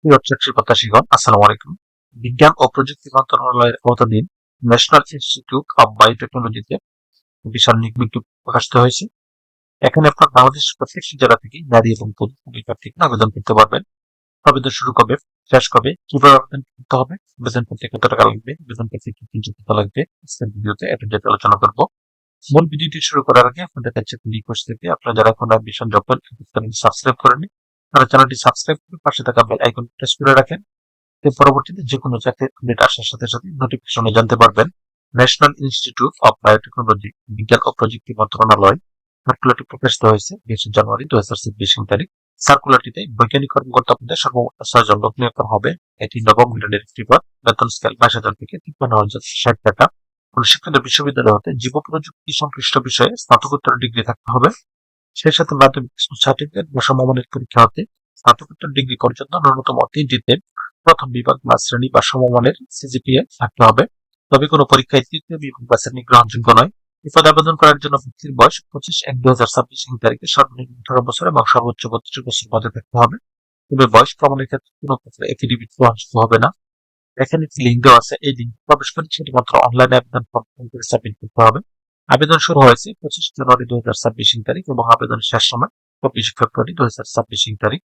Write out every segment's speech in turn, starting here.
প্রিয় চাকরি প্রত্যাশীগণ, আসসালামু আলাইকুম। বিজ্ঞান ও প্রযুক্তি মন্ত্রণালয়ের আওতাধীন ন্যাশনাল ইনস্টিটিউট অব বায়োটেকনোলজিতে বিশাল নিয়োগ বিজ্ঞপ্তি প্রকাশিত হয়েছে। এখানে আপনার বাংলাদেশের প্রত্যেকটি জেলা থেকে নারী এবং পুরুষ উভয় প্রার্থী আবেদন করতে পারবেন। আবেদন শুরু কবে, শেষ কবে, কিভাবে আবেদন করতে হবে, আবেদন করতে কত টাকা লাগবে, আবেদন করতে কি কি যোগ্যতা লাগবে, আজকের ভিডিওতে এটা নিয়ে আলোচনা করব। মূল ভিডিওটি শুরু করার আগে আপনাদের কাছে একটি রিকোয়েস্ট থেকে আপনারা যারা এখন মিশন জব সাবস্ক্রাইব করেনি তারা চ্যানেলটি সাবস্ক্রাইব করে পাশে থাকা বেল আইকন প্রেস করে রাখেন। এর পরবর্তীতে যে কোনো চাকরির আপডেট আসার সাথে সাথে নোটিফিকেশনে জানতে পারবেন। ন্যাশনাল ইনস্টিটিউট অব বায়োটেকনোলজি বিজ্ঞান ও প্রযুক্তি মন্ত্রণালয় সার্কুলারটি প্রকাশিত হয়েছে 20 জানুয়ারি 2026 তারিখ। সার্কুলারটিতে বৈজ্ঞানিক কর্মকর্তা পদে সর্বমোট 6 জন লোক নিয়োগ করা হবে। এটি নবম গ্রেডের একটি পদ। বেতন স্কেল 22,000 থেকে 53,060 টাকা। কোন শিক্ষিত বিশ্ববিদ্যালয় হতে জীব প্রযুক্তি সংশ্লিষ্ট বিষয়ে স্নাতকোত্তর ডিগ্রি থাকতে হবে। সেই সাথে মাধ্যমিক সার্টিফিকেট বা সমমানের পরীক্ষা হতে স্নাতকোত্তর ডিগ্রি পর্যন্ত ন্যূনতম 3টিতে প্রথম বিভাগ বা শ্রেণী বা সমমানের সিজিপিএ থাকতে হবে। তবে কোনো পরীক্ষায় তৃতীয় বিভাগ বা শ্রেণী গ্রহণযোগ্য নয়। এই পদে আবেদন করার জন্য ব্যক্তির বয়স 25/1/2026 তারিখে সর্বনিম্ন 18 বছর এবং সর্বোচ্চ 32 বছর মধ্যে থাকতে হবে। তবে বয়স প্রমাণের ক্ষেত্রে কোনো ক্ষেত্রে এফিডেভিট গ্রহণযোগ্য হবে না। এখানে একটি লিঙ্ক দেওয়া আছে, এই লিঙ্ক প্রবেশ করে সেটি মাত্র অনলাইনে আবেদন ফর্ম পূরণ করে সাবমিট করতে হবে। আবেদন শুরু হয়েছে 25 জানুয়ারি 2026 তারিখ এবং আবেদনের শেষ সময় 24 ফেব্রুয়ারি 2026 তারিখ।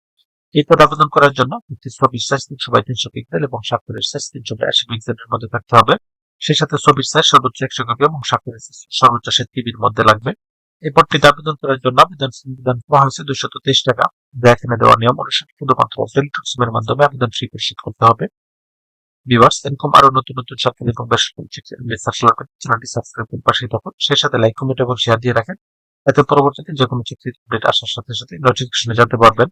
এই পদে আবেদন করার জন্য ছবির সাইজ 300x300 পিক্সেল এবং স্বাক্ষরের সাইজ 382 পিক্সেলের মধ্যে থাকতে হবে। সেই সাথে ছবির সাইজ সর্বোচ্চ 100 কপি এবং স্বাক্ষরের সাইজ সর্বোচ্চ 7 কিবির মধ্যে লাগবে। এই পদটিতে আবেদন করার জন্য আবেদন ফি প্রদান করা হয়েছে 223 টাকা। যা এখানে দেওয়া নিয়ম অনুসারে শুধুমাত্র টেলিটক মাধ্যমে আবেদন ফি পরিশোধ করতে হবে। ভিউয়ার্স, এরকম আরো নতুন নতুন চাকরি এবং বেসরকারি চ্যানেলটি সাবস্ক্রাইব করে পাশে থাকুন। সেই সাথে লাইক, কমেন্ট এবং শেয়ার দিয়ে রাখেন। এতে পরবর্তীতে যে কোনো চাকরির আপডেট আসার সাথে সাথে নোটিফিকেশনে জানতে পারবেন।